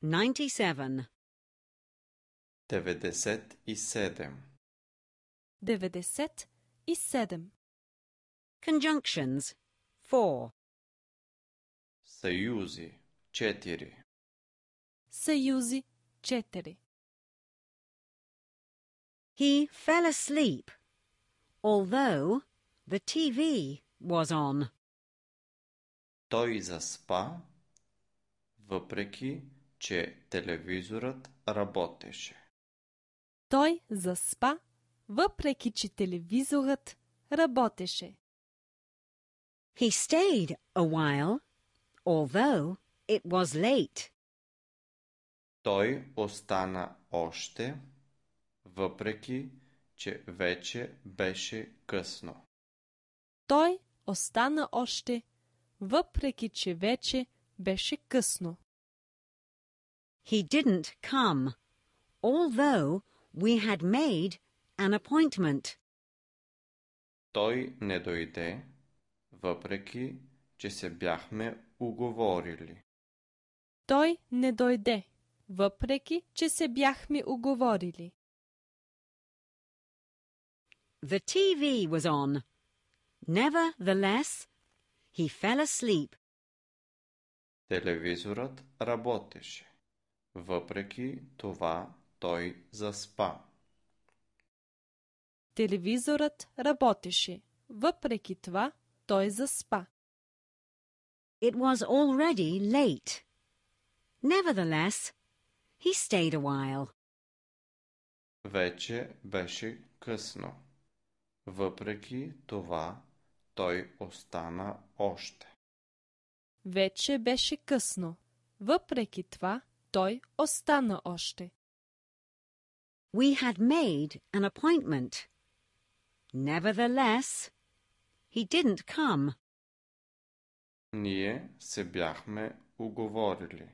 97. 97. 97. Conjunctions 4. Съюзи 4. Съюзи 4. He fell asleep, although the TV was on. Той заспа, въпреки че телевизорът работеше. Той заспа, въпреки че телевизорът работеше. He stayed a while, although it was late. Той остана още, въпреки че вече беше късно. Той остана още, въпреки че вече беше късно. He didn't come, although we had made an appointment. Той не дойде, въпреки че се бяхме уговорили. Той не дойде, въпреки че се бяхме уговорили. The TV was on. Nevertheless, he fell asleep. Телевизорът работеше. Въпреки това той заспа. Телевизорът работеше. Въпреки това той заспа. It was already late. Nevertheless, he stayed a while. Вече беше късно. Въпреки това той остана още. Вече беше късно. Въпреки това той остана още. We had made an appointment. Nevertheless, he didn't come. Ние се бяхме уговорили.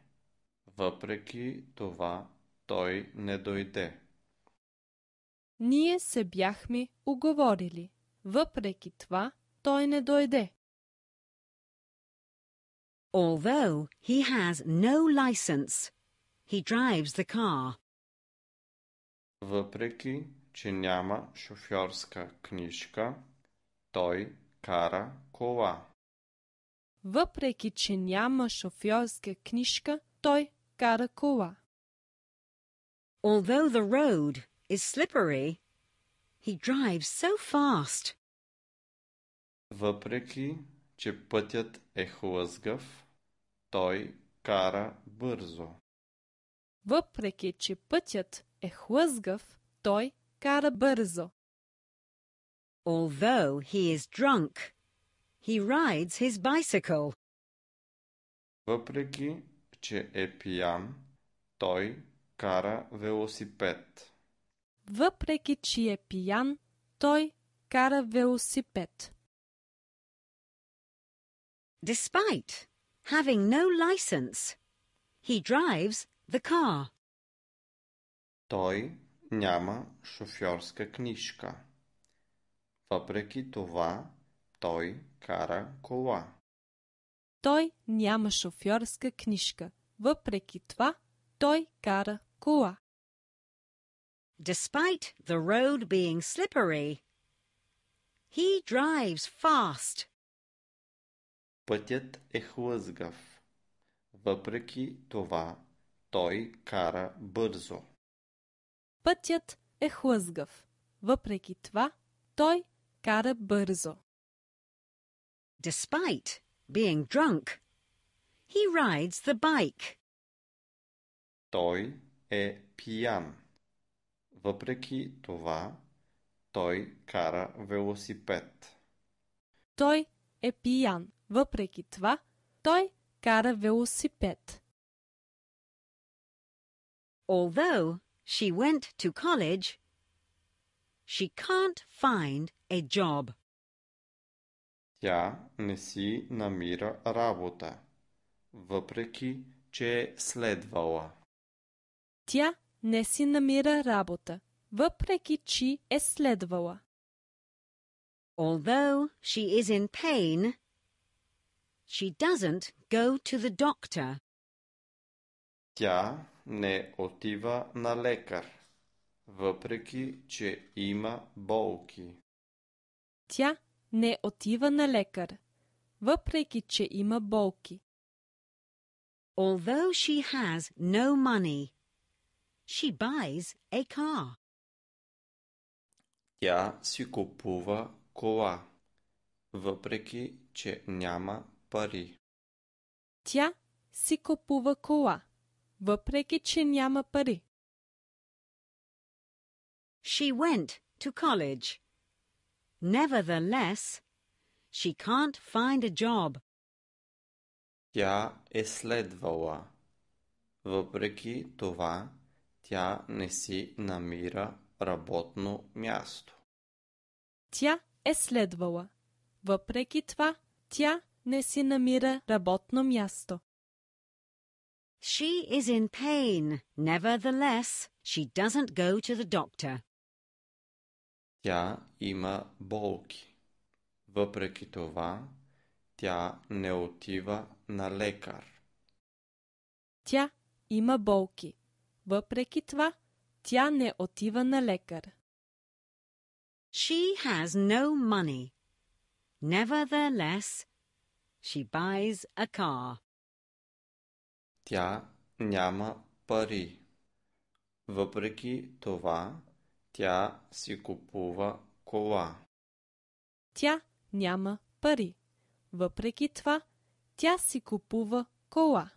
Въпреки това той не дойде. Ние се бяхме уговорили. Въпреки това той не дойде. Although he has no license, he drives the car. Въпреки че няма шофьорска книжка, той кара кола. Въпреки че няма шофьорска книжка, той кара кола. Although the road is slippery, he drives so fast. Въпреки че пътят е хлъзгав, той кара бързо. Въпреки че пътят е хлъзгав, той кара бързо. Although he is drunk, he rides his bicycle. Въпреки че е пиян, той кара велосипед. Въпреки че е пиян, той кара велосипед. Despite having no license, he drives the car. Той няма шофьорска книжка. Въпреки това, той кара кола. Той няма шофьорска книжка. Въпреки това, той кара кола. Despite the road being slippery, he drives fast. Пътят е хлъзгав. Въпреки това, той кара бързо. Пътят е хлъзгав. Въпреки това, той кара бързо. Despite being drunk, he rides the bike. Той е пиян. Въпреки това, той кара велосипед. Той е пиян. Въпреки това, той кара велосипед. Although she went to college, she can't find a job. Тя не си намира работа, въпреки че е следвала. Тя не си намира работа, въпреки че е следвала. Although she is in pain, she doesn't go to the doctor. Тя не отива на лекар, въпреки че има болки. Тя не отива на лекар, въпреки че има болки. Although she has no money, she buys a car. Тя си купува кола, въпреки че няма пари. Тя си купува кола, въпреки че няма пари. She went to college. Nevertheless, she can't find a job. Тя е следвала. Въпреки това, тя не си намира работно място. Тя е следвала. Въпреки това, тя не си намира работно място. She is in pain. Nevertheless, she doesn't go to the doctor. Тя има болки. Въпреки това, тя не отива на лекар. Тя има болки. Въпреки това, тя не отива на лекар. She has no money. Nevertheless, she buys a car. Тя няма пари. Въпреки това, тя си купува кола. Тя няма пари. Въпреки това, тя си купува кола.